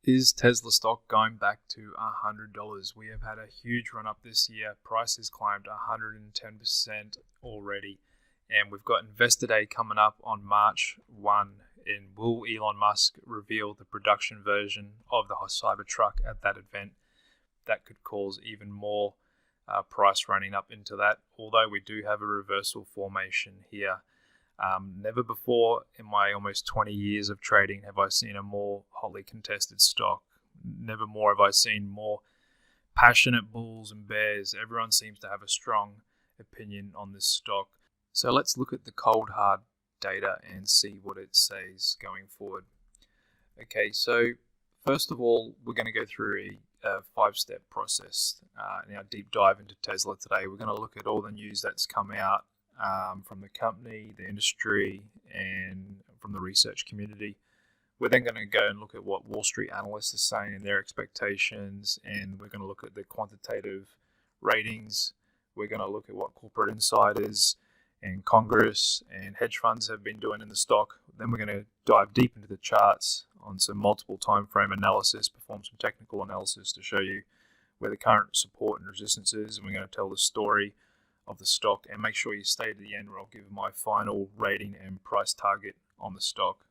Is Tesla stock going back to $100? We have had a huge run up this year. Price has climbed 110% already. And we've got Investor Day coming up on March 1. And will Elon Musk reveal the production version of the Cybertruck at that event? That could cause even more price running up into that. Although we do have a reversal formation here. Never before in my almost 20 years of trading have I seen a more hotly contested stock. Never more have I seen more passionate bulls and bears. Everyone seems to have a strong opinion on this stock. So let's look at the cold hard data and see what it says going forward. Okay, so first of all, we're going to go through a 5-step process in our deep dive into Tesla today. We're going to look at all the news that's come out from the company, the industry, and from the research community. We're then going to go and look at what Wall Street analysts are saying and their expectations, and we're going to look at the quantitative ratings. We're going to look at what corporate insiders and Congress and hedge funds have been doing in the stock. Then we're going to dive deep into the charts on some multiple time frame analysis, perform some technical analysis to show you where the current support and resistance is, and we're going to tell the story of the stock, and make sure you stay to the end where I'll give my final rating and price target on the stock.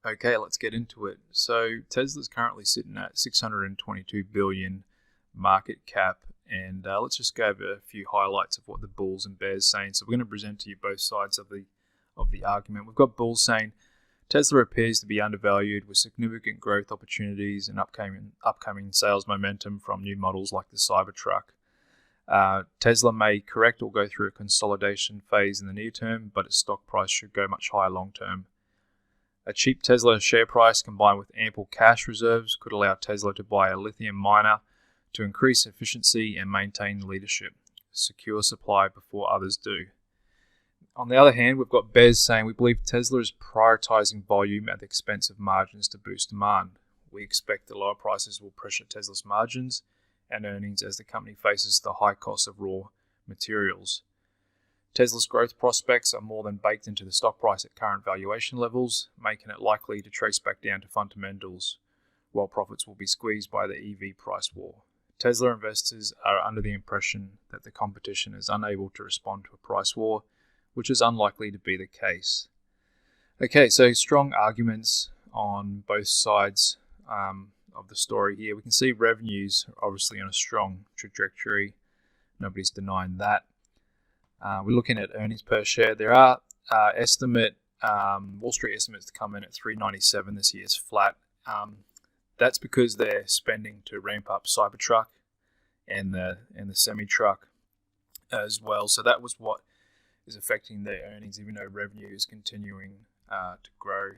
Okay, let's get into it. So Tesla's currently sitting at 622 billion market cap, and let's just go over a few highlights of what the bulls and bears saying. So we're going to present to you both sides of the argument. We've got bulls saying Tesla appears to be undervalued with significant growth opportunities and upcoming sales momentum from new models like the Cybertruck. Tesla may correct or go through a consolidation phase in the near term, but its stock price should go much higher long term. A cheap Tesla share price combined with ample cash reserves could allow Tesla to buy a lithium miner to increase efficiency and maintain leadership, secure supply before others do. On the other hand, we've got bears saying we believe Tesla is prioritizing volume at the expense of margins to boost demand. We expect the lower prices will pressure Tesla's margins and earnings as the company faces the high cost of raw materials. Tesla's growth prospects are more than baked into the stock price at current valuation levels, making it likely to trace back down to fundamentals, while profits will be squeezed by the EV price war. Tesla investors are under the impression that the competition is unable to respond to a price war, which is unlikely to be the case. Okay, so strong arguments on both sides of the story here. We can see revenues are obviously on a strong trajectory. Nobody's denying that. We're looking at earnings per share. There are Wall Street estimates to come in at $3.97 this year. It's flat. That's because they're spending to ramp up Cybertruck and the semi-truck as well. So that was what is affecting their earnings, even though revenue is continuing to grow.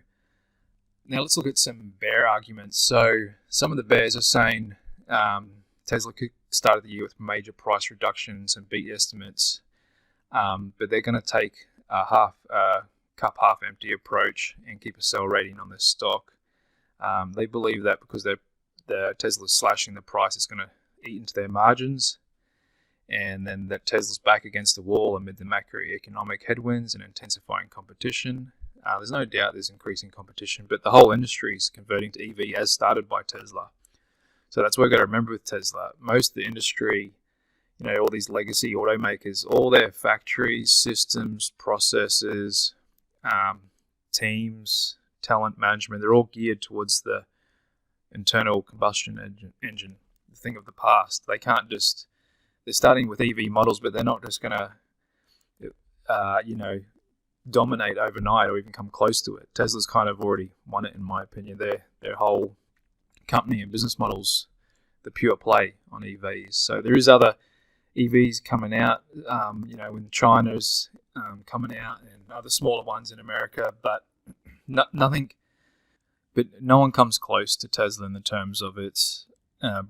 Now let's look at some bear arguments. So some of the bears are saying Tesla started the year with major price reductions and beat estimates, but they're going to take a cup half empty approach and keep a sell rating on this stock. They believe that because Tesla's slashing the price, it's going to eat into their margins, and then that Tesla's back against the wall amid the macroeconomic headwinds and intensifying competition. There's no doubt there's increasing competition, but the whole industry is converting to EV as started by Tesla. So that's what we've got to remember with Tesla. Most of the industry, all these legacy automakers, all their factories, systems, processes, teams, talent management, they're all geared towards the internal combustion engine, the thing of the past. They're starting with EV models, but they're not just going to, dominate overnight or even come close to it. Tesla's kind of already won it, in my opinion. Their whole company and business models, the pure play on EVs. So there is other EVs coming out, when China's coming out, and other smaller ones in America, but no one comes close to Tesla in the terms of its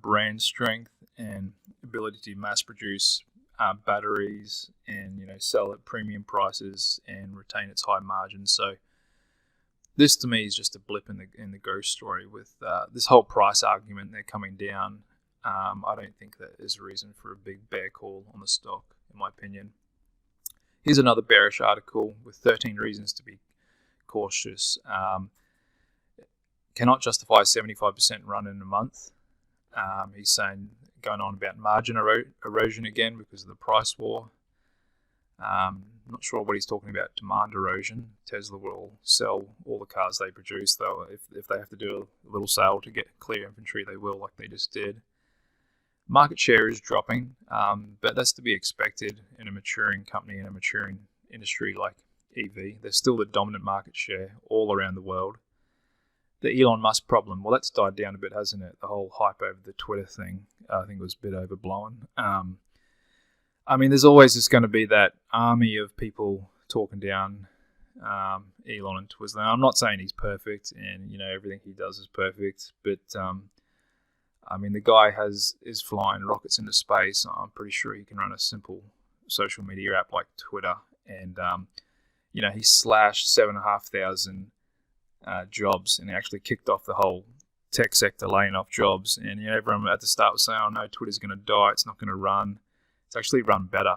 brand strength and ability to mass produce batteries and sell at premium prices and retain its high margins. So this to me is just a blip in the growth story with this whole price argument. They're coming down. I don't think that is a reason for a big bear call on the stock, in my opinion. Here's another bearish article with 13 reasons to be cautious. cannot justify a 75% run in a month. He's saying, going on about margin erosion again because of the price war. Not sure what he's talking about, demand erosion. Tesla will sell all the cars they produce, though. If they have to do a little sale to get clear inventory, they will, like they just did. Market share is dropping, but that's to be expected in a maturing company, in a maturing industry like EV. They're still the dominant market share all around the world. The Elon Musk problem, well, that's died down a bit, hasn't it? The whole hype over the Twitter thing, I think it was a bit overblown. I mean, there's always just going to be that army of people talking down Elon and Twitter. I'm not saying he's perfect and, everything he does is perfect, but I mean, the guy is flying rockets into space. I'm pretty sure he can run a simple social media app like Twitter. And, he slashed 7,500 jobs and actually kicked off the whole tech sector, laying off jobs. And everyone at the start was saying, oh no, Twitter's going to die. It's not going to run. It's actually run better.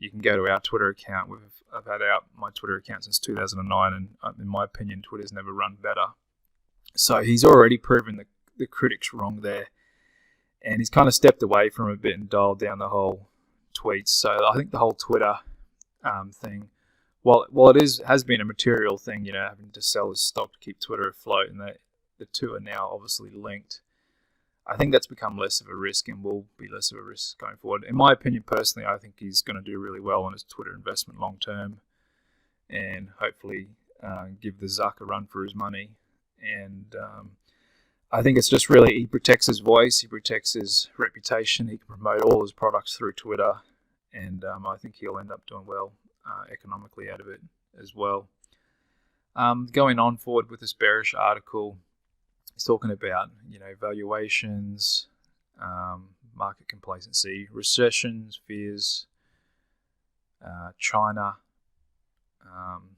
You can go to our Twitter account. I've had my Twitter account since 2009, and in my opinion, Twitter's never run better. So he's already proven the critics wrong there, and he's kind of stepped away from a bit and dialed down the whole tweets. So I think the whole Twitter thing, while it has been a material thing, having to sell his stock to keep Twitter afloat, and the two are now obviously linked. I think that's become less of a risk and will be less of a risk going forward. In my opinion, personally, I think he's going to do really well on his Twitter investment long term, and hopefully give the Zuck a run for his money. And I think it's just really, he protects his voice, he protects his reputation, he can promote all his products through Twitter, and I think he'll end up doing well economically out of it as well. Going on forward with this bearish article, he's talking about, valuations, market complacency, recessions, fears, China. In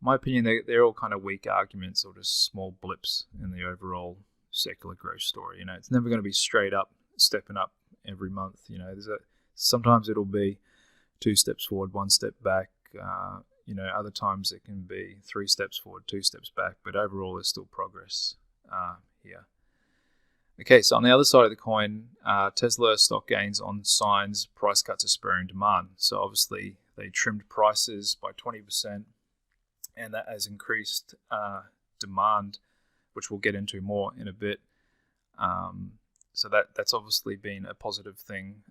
my opinion, they're all kind of weak arguments or just small blips in the overall secular growth story. It's never going to be straight up, stepping up every month. Sometimes it'll be 2 steps forward, 1 step back. Other times it can be 3 steps forward, 2 steps back. But overall, there's still progress here. Okay, so on the other side of the coin, Tesla stock gains on signs price cuts are spurring demand. So obviously, they trimmed prices by 20%, and that has increased demand, which we'll get into more in a bit. So that's obviously been a positive thing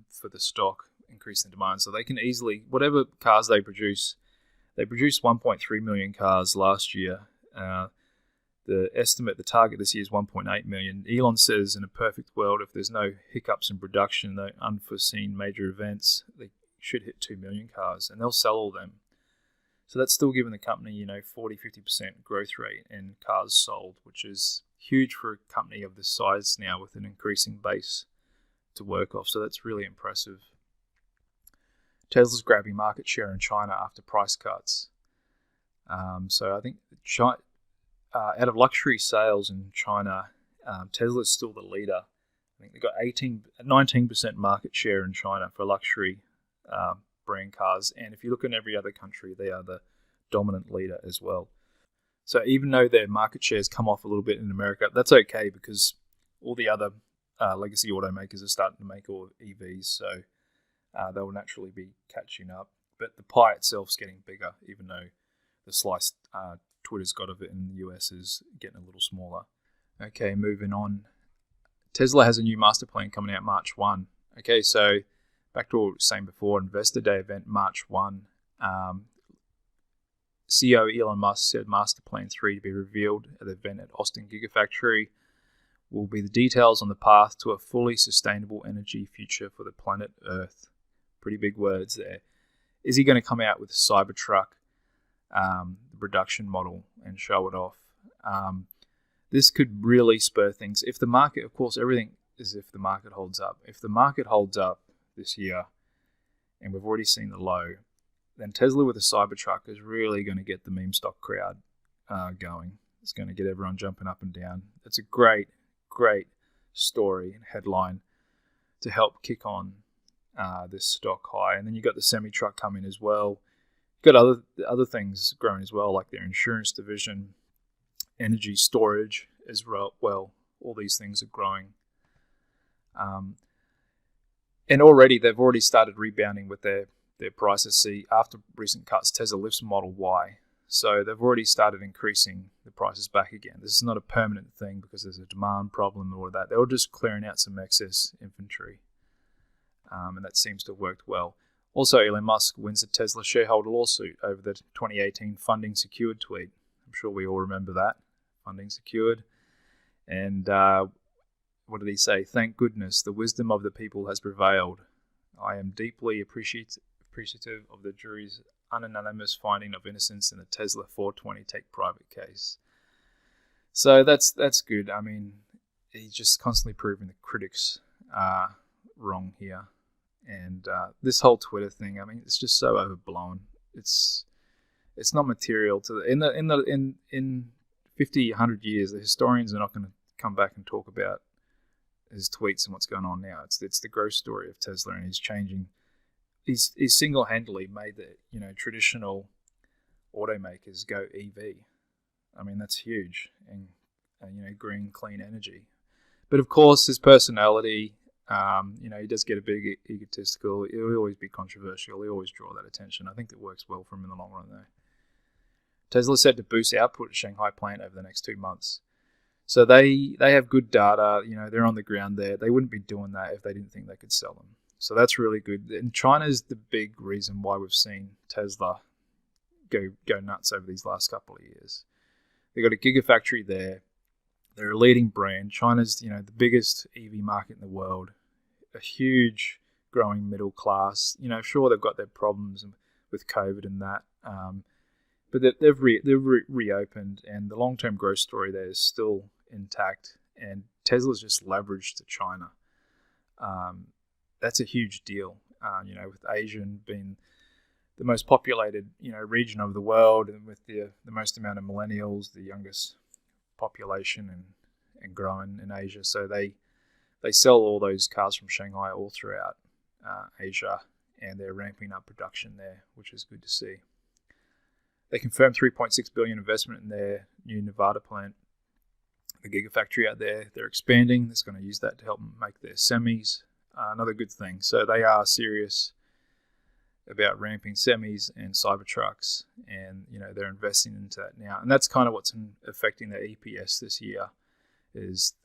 for the stock, increasing demand. So they can easily, whatever cars they produced 1.3 million cars last year. The target this year is 1.8 million. Elon says in a perfect world, if there's no hiccups in production, no unforeseen major events, they should hit 2 million cars, and they'll sell all them. So that's still giving the company, 40-50% growth rate in cars sold, which is huge for a company of this size now with an increasing base to work off. So that's really impressive. Tesla's grabbing market share in China after price cuts. So I think out of luxury sales in China, Tesla is still the leader. I think they've got 19% market share in China for luxury brand cars, and if you look in every other country, they are the dominant leader as well. So even though their market shares come off a little bit in America, that's okay because all the other legacy automakers are starting to make all EVs, so they will naturally be catching up. But the pie itself is getting bigger, even though the slice Twitter's got of it in the US is getting a little smaller. Okay, moving on. Tesla has a new master plan coming out March 1. Okay, so back to what we were saying before, Investor Day event, March 1. CEO Elon Musk said Master Plan 3 to be revealed at the event at Austin Gigafactory will be the details on the path to a fully sustainable energy future for the planet Earth. Pretty big words there. Is he going to come out with a Cybertruck, the production model, and show it off? This could really spur things. If the market, of course, everything is if the market holds up. If the market holds up this year, and we've already seen the low, then Tesla with a Cybertruck is really going to get the meme stock crowd going. It's going to get everyone jumping up and down. It's a great, great story and headline to help kick on this stock high. And then you've got the semi-truck coming as well. You've got other things growing as well, like their insurance division energy storage as well. All these things are growing. And they've already started rebounding with their prices. See, after recent cuts, Tesla lifts Model Y. So they've already started increasing the prices back again. This is not a permanent thing because there's a demand problem or that. They were just clearing out some excess inventory. And that seems to have worked well. Also, Elon Musk wins the Tesla shareholder lawsuit over the 2018 funding secured tweet. I'm sure we all remember that. Funding secured. And what did he say? Thank goodness, the wisdom of the people has prevailed. I am deeply appreciative of the jury's unanimous finding of innocence in the Tesla 420 take private case. So that's good. I mean, he's just constantly proving the critics are wrong here. And this whole Twitter thing, I mean, it's just so overblown. It's not material to in 50, 100 years. The historians are not going to come back and talk about his tweets and what's going on now. It's the growth story of Tesla, and he's changing. He's single-handedly made the traditional automakers go EV. I mean, that's huge, and green, clean energy. But of course, his personality. He does get a bit egotistical. He'll always be controversial. He'll always draw that attention. I think that works well for him in the long run, though. Tesla said to boost output at Shanghai plant over the next 2 months. So they have good data. They're on the ground there. They wouldn't be doing that if they didn't think they could sell them. So that's really good. And China's the big reason why we've seen Tesla go nuts over these last couple of years. They've got a gigafactory there. They're a leading brand. China's, the biggest EV market in the world. A huge growing middle class. Sure, they've got their problems with COVID and that. But they've reopened, and the long-term growth story there is still intact. And Tesla's just leveraged to China. That's a huge deal. With Asia being the most populated, region of the world, and with the most amount of millennials, the youngest population and growing in Asia. So they sell all those cars from Shanghai all throughout Asia, and they're ramping up production there, which is good to see. They confirmed $3.6 billion investment in their new Nevada plant, the gigafactory out there. They're expanding. It's going to use that to help them make their semis. Another good thing. So they are serious about ramping semis and Cybertrucks, and they're investing into that now. And that's kind of what's affecting their EPS this year. Is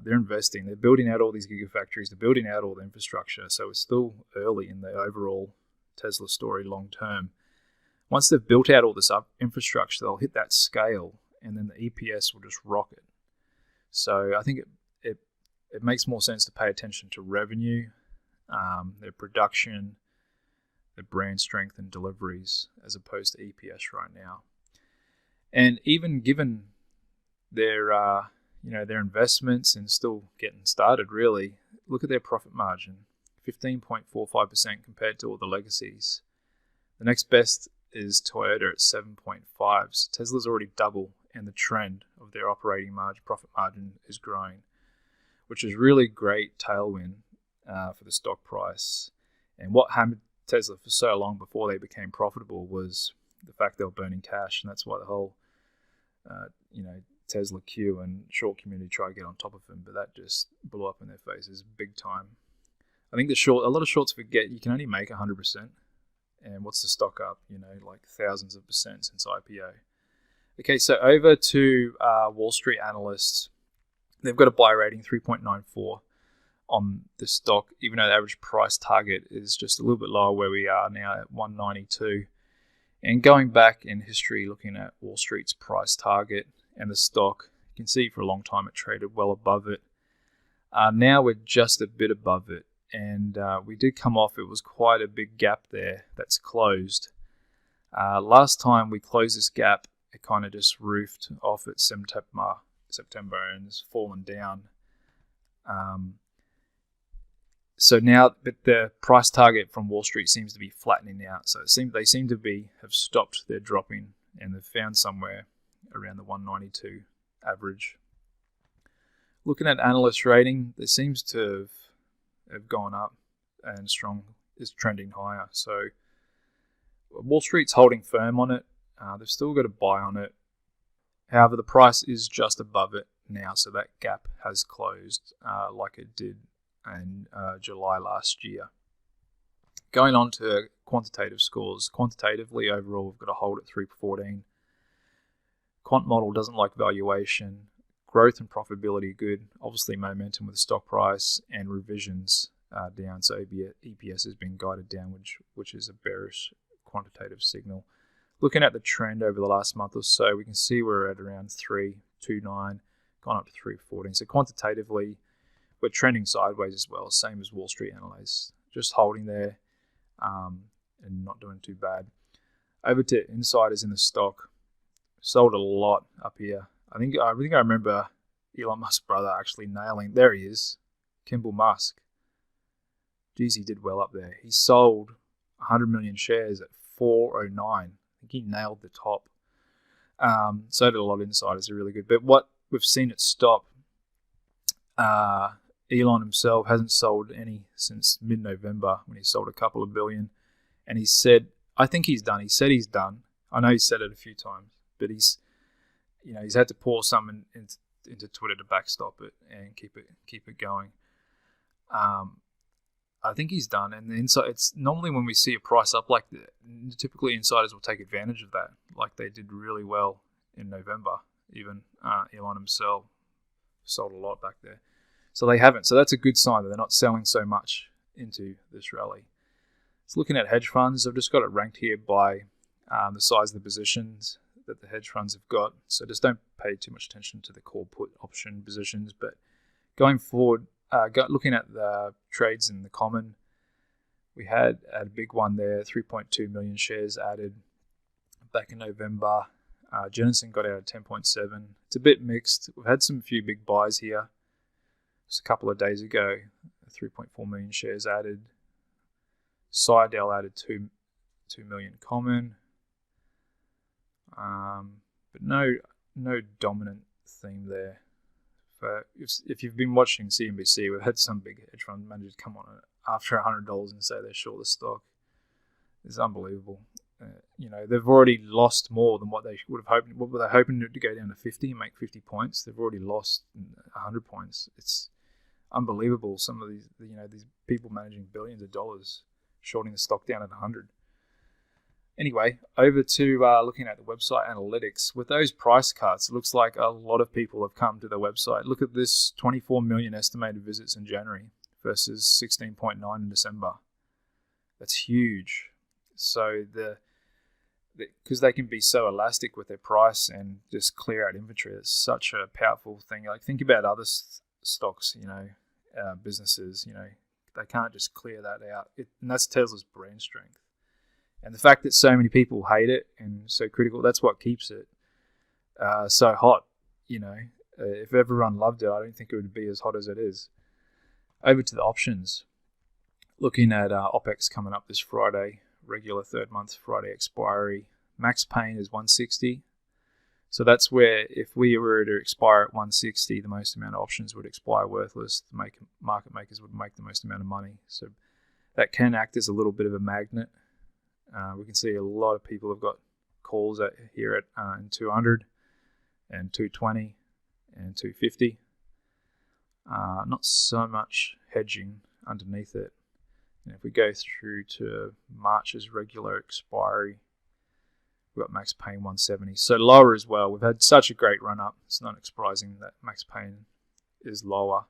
they're investing. They're building out all these gigafactories. They're building out all the infrastructure. So it's still early in the overall Tesla story long term. Once they've built out all this infrastructure, they'll hit that scale, and then the EPS will just rocket. So I think it makes more sense to pay attention to revenue, their production, their brand strength and deliveries, as opposed to EPS right now. And even given their investments and still getting started, really, look at their profit margin, 15.45% compared to all the legacies. The next best is Toyota at 7.5. So Tesla's already double, and the trend of their operating profit margin is growing, which is really great tailwind for the stock price. And what hammered Tesla for so long before they became profitable was the fact they were burning cash, and that's why the whole Tesla Q and short community tried to get on top of them, but that just blew up in their faces big time. I think a lot of shorts forget you can only make 100%. And what's the stock up? Like thousands of percent since IPO. Okay, so over to Wall Street analysts. They've got a buy rating 3.94 on the stock, even though the average price target is just a little bit lower where we are now at 192. And going back in history, looking at Wall Street's price target and the stock, you can see for a long time it traded well above it. Now we're just a bit above it. And we did come off. It was quite a big gap there that's closed. Last time we closed this gap, it kind of just roofed off at September and has fallen down. So now, but the price target from Wall Street seems to be flattening out. So they seem to have stopped their dropping, and they've found somewhere around the 192 average. Looking at analyst rating, there seems to have gone up, and strong is trending higher. So Wall Street's holding firm on it. They've still got a buy on it. However, the price is just above it now, so that gap has closed like it did in July last year. Going on to quantitative scores. Quantitatively, overall, we've got a hold at 314. Quant model doesn't like valuation. Growth and profitability good. Obviously, momentum with the stock price and revisions down. So EPS has been guided downwards, which is a bearish quantitative signal. Looking at the trend over the last month or so, we can see we're at around 329, gone up to 314. So quantitatively, we're trending sideways as well, same as Wall Street analysts. Just holding there and not doing too bad. Over to insiders in the stock. Sold a lot up here. I think I remember Elon Musk's brother actually nailing. There he is, Kimball Musk. Geez, he did well up there. He sold 100 million shares at 409. I think he nailed the top. So did a lot of insiders. Are really good. But what we've seen it stop. Elon himself hasn't sold any since mid-November when he sold a couple of billion. And he said, I think he's done. He said he's done. I know he said it a few times, but he's had to pour some into Twitter to backstop it and keep it going. I think he's done. And the inside, it's normally when we see a price up like that, typically insiders will take advantage of that, like they did really well in November. Even Elon himself sold a lot back there. So they haven't. So that's a good sign that they're not selling so much into this rally. So looking at hedge funds, I've just got it ranked here by the size of the positions that the hedge funds have got. So just don't pay too much attention to the call put option positions. But going forward, looking at the trades in the common, we had a big one there, 3.2 million shares added back in November. Jennison got out at 10.7. It's a bit mixed. We've had some few big buys here. Just a couple of days ago, 3.4 million shares added. Sidell added 2 million common. But no dominant theme there. If you've been watching CNBC, we've had some big hedge fund managers come on after $100 and say they're short the stock. It's unbelievable. They've already lost more than what they would have hoped. What were they hoping to go down to 50 and make 50 points? They've already lost 100 points. It's unbelievable. Some of these people managing billions of dollars shorting the stock down at 100. Anyway, over to looking at the website analytics. With those price cuts, it looks like a lot of people have come to the website. Look at this, 24 million estimated visits in January versus 16.9 in December. That's huge. So because they can be so elastic with their price and just clear out inventory, it's such a powerful thing. Like think about other stocks, businesses, they can't just clear that out. And that's Tesla's brand strength. And the fact that so many people hate it and so critical, that's what keeps it so hot. If everyone loved it, I don't think it would be as hot as it is. Over to the options. Looking at OPEX coming up this Friday, regular third month Friday expiry. Max pain is 160. So that's where if we were to expire at 160, the most amount of options would expire worthless. The market makers would make the most amount of money. So that can act as a little bit of a magnet. We can see a lot of people have got calls here at in 200 and 220 and 250. Not so much hedging underneath it. And if we go through to March's regular expiry, we've got max pain 170. So lower as well. We've had such a great run up. It's not surprising that max pain is lower.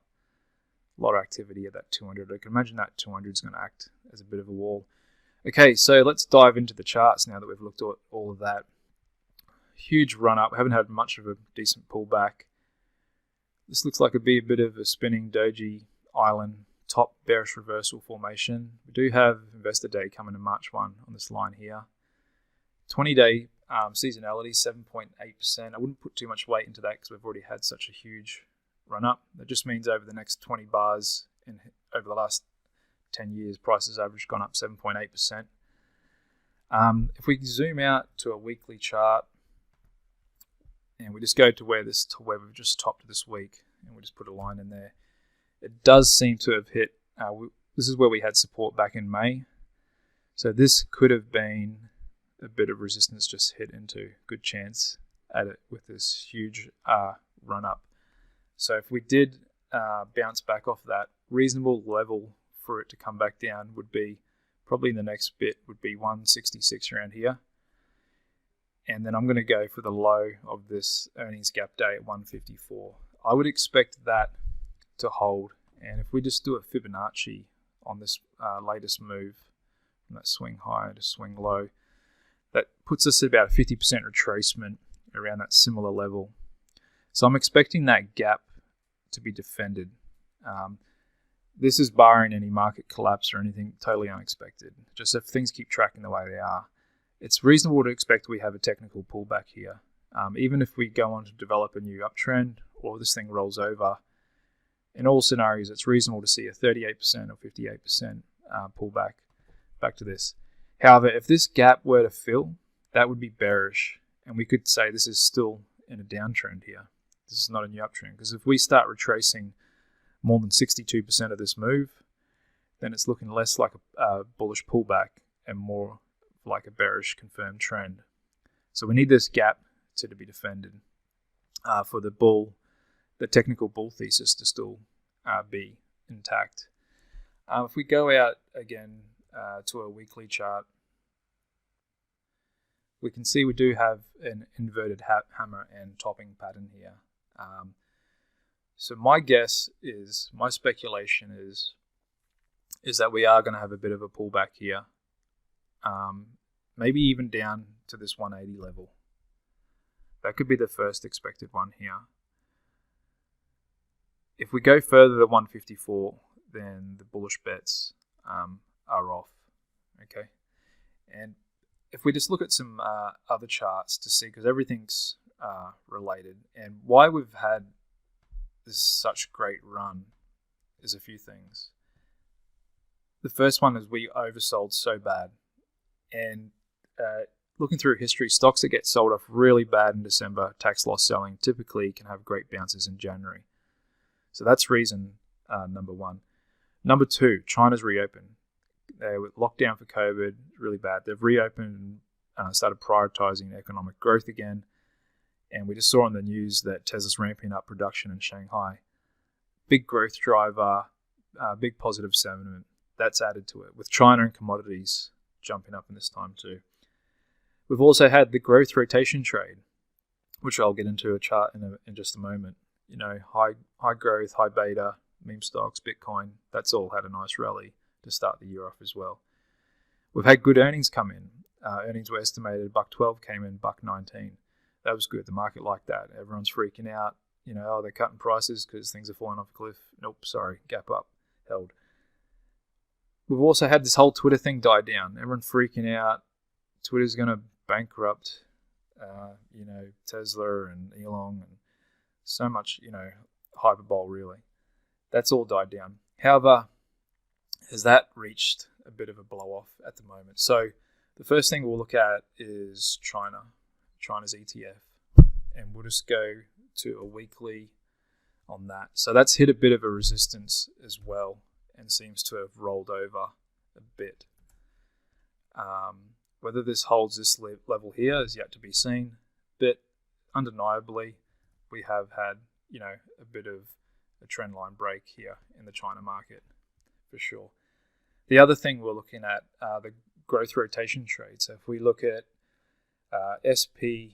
A lot of activity at that 200. I can imagine that 200 is going to act as a bit of a wall. Okay, so let's dive into the charts now that we've looked at all of that. Huge run up. We haven't had much of a decent pullback. This looks like it'd be a bit of a spinning doji island top bearish reversal formation. We do have Investor Day coming in March 1 on this line here. 20-day seasonality, 7.8%. I wouldn't put too much weight into that because we've already had such a huge run up. That just means over the next 20 bars over the last 10 years, prices average gone up 7.8%. If we zoom out to a weekly chart and we just go to where we've just topped this week and we just put a line in there, it does seem to have hit, this is where we had support back in May. So this could have been a bit of resistance just hit into, good chance. at it with this huge run up. So if we did bounce back off that, reasonable level for it to come back down would be probably the next bit would be 166 around here. And then I'm going to go for the low of this earnings gap day at 154. I would expect that to hold. And if we just do a Fibonacci on this latest move, from that swing high to swing low, that puts us at about a 50% retracement around that similar level. So I'm expecting that gap to be defended. This is barring any market collapse or anything totally unexpected. Just if things keep tracking the way they are, it's reasonable to expect we have a technical pullback here. Even if we go on to develop a new uptrend or this thing rolls over, in all scenarios, it's reasonable to see a 38% or 58% pullback back to this. However, if this gap were to fill, that would be bearish, and we could say this is still in a downtrend here. This is not a new uptrend, because if we start retracing more than 62% of this move, then it's looking less like a bullish pullback and more like a bearish confirmed trend. So we need this gap to be defended for the technical bull thesis to still be intact. If we go out again to a weekly chart, we can see we do have an inverted hammer and topping pattern here. So my guess is, my speculation is that we are going to have a bit of a pullback here, maybe even down to this 180 level. That could be the first expected one here. If we go further to 154, then the bullish bets are off. Okay, and if we just look at some other charts to see, because everything's related, and why we've had this such great run is a few things. The first one is we oversold so bad, and looking through history, stocks that get sold off really bad in December, tax loss selling, typically can have great bounces in January. So that's reason number one. Number two, China's reopened. They were locked down for COVID, really bad. They've reopened and started prioritizing economic growth again. And we just saw on the news that Tesla's ramping up production in Shanghai. Big growth driver, big positive sentiment. That's added to it, with China and commodities jumping up in this time too. We've also had the growth rotation trade, which I'll get into a chart in just a moment. You know, high growth, high beta, meme stocks, Bitcoin, that's all had a nice rally to start the year off as well. We've had good earnings come in. Earnings were estimated, $1.12 came in, $1.19. That was good. The market liked that. Everyone's freaking out. You know, they're cutting prices because things are falling off a cliff. Nope, sorry, gap up, held. We've also had this whole Twitter thing die down. Everyone freaking out. Twitter's going to bankrupt, Tesla and Elon, and so much, hyperbole really. That's all died down. However, has that reached a bit of a blow off at the moment? So the first thing we'll look at is China's ETF, and we'll just go to a weekly on that. So that's hit a bit of a resistance as well and seems to have rolled over a bit. Whether this holds this level here is yet to be seen, but undeniably we have had a bit of a trend line break here in the China market for sure. The other thing we're looking at are the growth rotation trade. So if we look at SP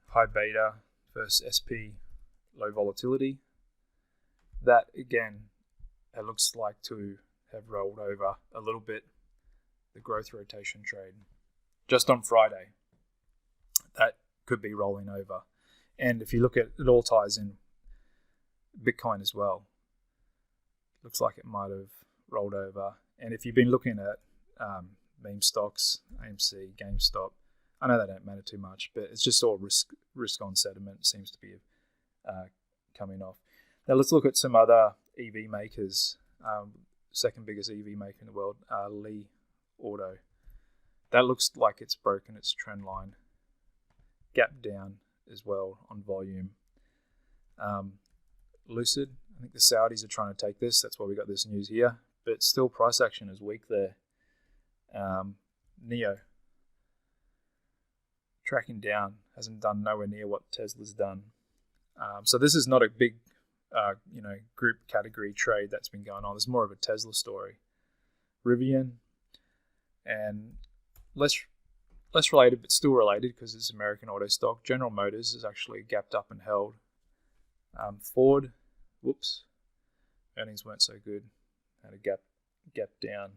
high beta versus SP low volatility, that again, it looks like to have rolled over a little bit, the growth rotation trade. Just on Friday, that could be rolling over. And if you look at it, all ties in Bitcoin as well. Looks like it might have rolled over. And if you've been looking at meme stocks, AMC, GameStop, I know they don't matter too much, but it's just all risk on sentiment seems to be coming off. Now let's look at some other EV makers. Second biggest EV maker in the world, Li Auto. That looks like it's broken its trend line. Gap down as well on volume. Lucid, I think the Saudis are trying to take this. That's why we got this news here. But still price action is weak there. NIO, tracking down, hasn't done nowhere near what Tesla's done. So this is not a big, group category trade that's been going on. It's more of a Tesla story. Rivian, and less related, but still related because it's American auto stock. General Motors is actually gapped up and held. Ford, earnings weren't so good, had a gap down.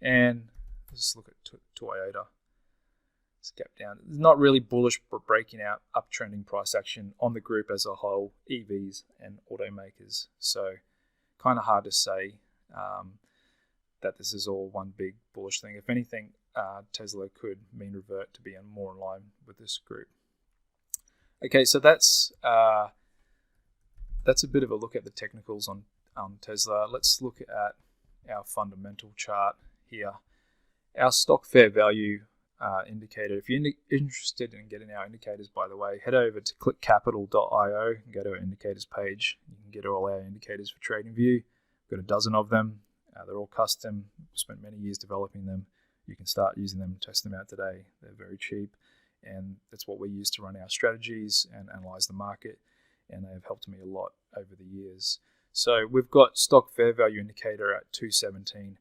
And let's look at Toyota. It's gapped down. It's not really bullish, but breaking out uptrending price action on the group as a whole, EVs and automakers. So kind of hard to say that this is all one big bullish thing. If anything, Tesla could mean revert to be more in line with this group. Okay, so that's a bit of a look at the technicals on Tesla. Let's look at our fundamental chart here. Our stock fair value indicator. If you're interested in getting our indicators, by the way, head over to clickcapital.io and go to our indicators page. You can get all our indicators for TradingView. We've got a dozen of them. They're all custom. Spent many years developing them. You can start using them, test them out today. They're very cheap, and that's what we use to run our strategies and analyze the market, and they have helped me a lot over the years. So we've got stock fair value indicator at 217.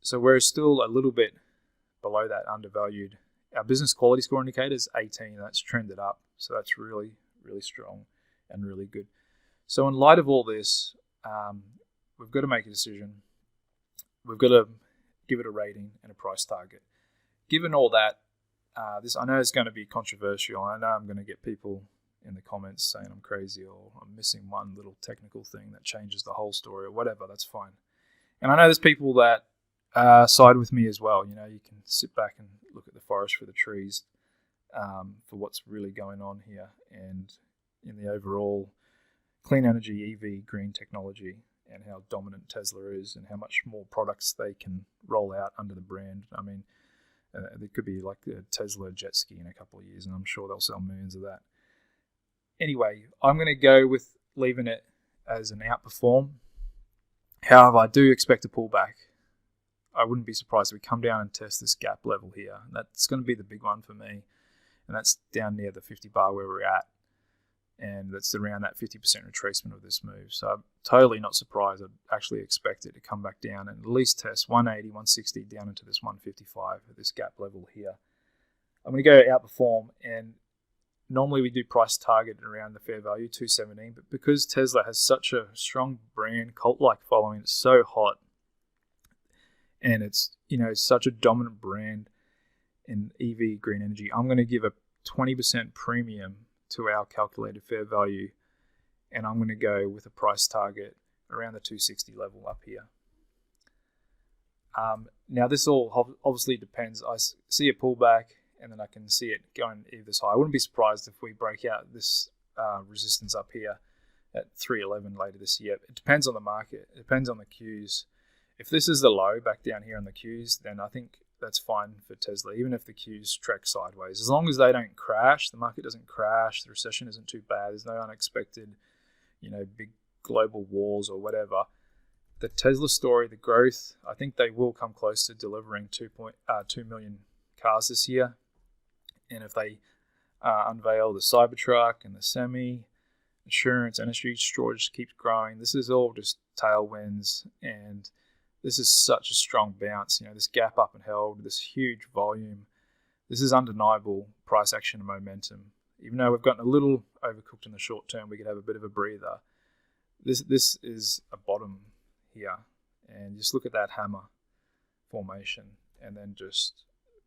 So we're still a little bit below that, undervalued. Our business quality score indicator is 18. That's trended up, so that's really, really strong and really good. So in light of all this, we've got to make a decision. We've got to give it a rating and a price target. Given all that, this I know is going to be controversial. I know I'm going to get people in the comments saying I'm crazy or I'm missing one little technical thing that changes the whole story or whatever. That's fine. And I know there's people that side with me as well. You know, you can sit back and look at the forest for the trees for what's really going on here, and in the overall clean energy, EV, green technology, and how dominant Tesla is and how much more products they can roll out under the brand. I mean, there could be like a Tesla jet ski in a couple of years, and I'm sure they'll sell millions of that. Anyway, I'm going to go with leaving it as an outperform. However, I do expect a pullback. I wouldn't be surprised if we come down and test this gap level here. That's going to be the big one for me, and that's down near the 50 bar where we're at, and that's around that 50% retracement of this move. So I'm totally not surprised. I'd actually expect it to come back down and at least test 180, 160 down into this 155 at this gap level here. I'm going to go outperform, and normally we do price target around the fair value, 217, but because Tesla has such a strong brand, cult-like following, it's so hot, and it's, such a dominant brand in EV green energy, I'm going to give a 20% premium to our calculated fair value, and I'm going to go with a price target around the 260 level up here. Now this all obviously depends. I see a pullback, and then I can see it going either side. I wouldn't be surprised if we break out this resistance up here at 311 later this year. It depends on the market. It depends on the Qs. If this is the low back down here on the Qs, then I think that's fine for Tesla, even if the Qs track sideways. As long as they don't crash, the market doesn't crash, the recession isn't too bad, there's no unexpected, big global wars or whatever. The Tesla story, the growth, I think they will come close to delivering 2 million cars this year. And if they unveil the Cybertruck and the semi, insurance, energy storage keeps growing, this is all just tailwinds, and this is such a strong bounce. This gap up and held, this huge volume. This is undeniable price action and momentum. Even though we've gotten a little overcooked in the short term, we could have a bit of a breather. This is a bottom here. And just look at that hammer formation and then just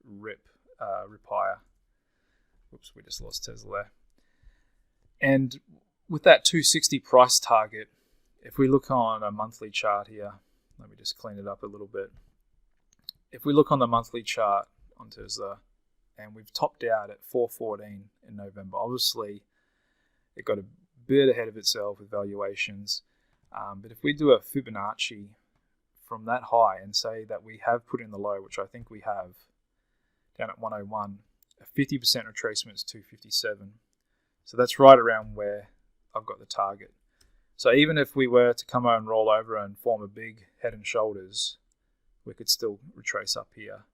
rip higher. Whoops, we just lost Tesla there. And with that 260 price target, if we look on a monthly chart here, let me just clean it up a little bit. If we look on the monthly chart on Tesla, and we've topped out at 414 in November. Obviously, it got a bit ahead of itself with valuations. But if we do a Fibonacci from that high and say that we have put in the low, which I think we have, down at 101, a 50% retracement is 257. So that's right around where I've got the target. So even if we were to come over and roll over and form a big head and shoulders, we could still retrace up here.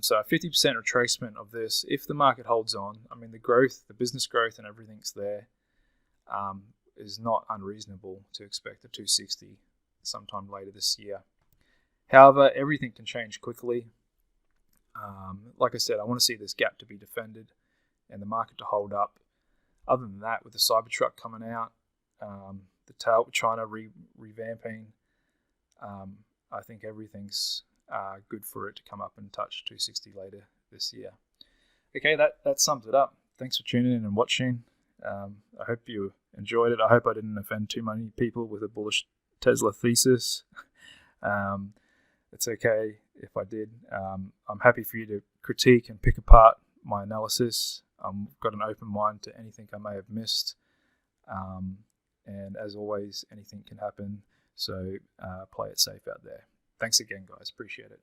So a 50% retracement of this, if the market holds on, I mean, the growth, the business growth and everything's there, is not unreasonable to expect a 260 sometime later this year. However, everything can change quickly. Like I said, I want to see this gap to be defended and the market to hold up. Other than that, with the Cybertruck coming out, the China revamping, I think everything's good for it to come up and touch 260 later this year. Okay, that sums it up. Thanks for tuning in and watching. I hope you enjoyed it. I hope I didn't offend too many people with a bullish Tesla thesis. It's okay if I did. I'm happy for you to critique and pick apart my analysis. I've got an open mind to anything I may have missed. And as always, anything can happen. So play it safe out there. Thanks again, guys. Appreciate it.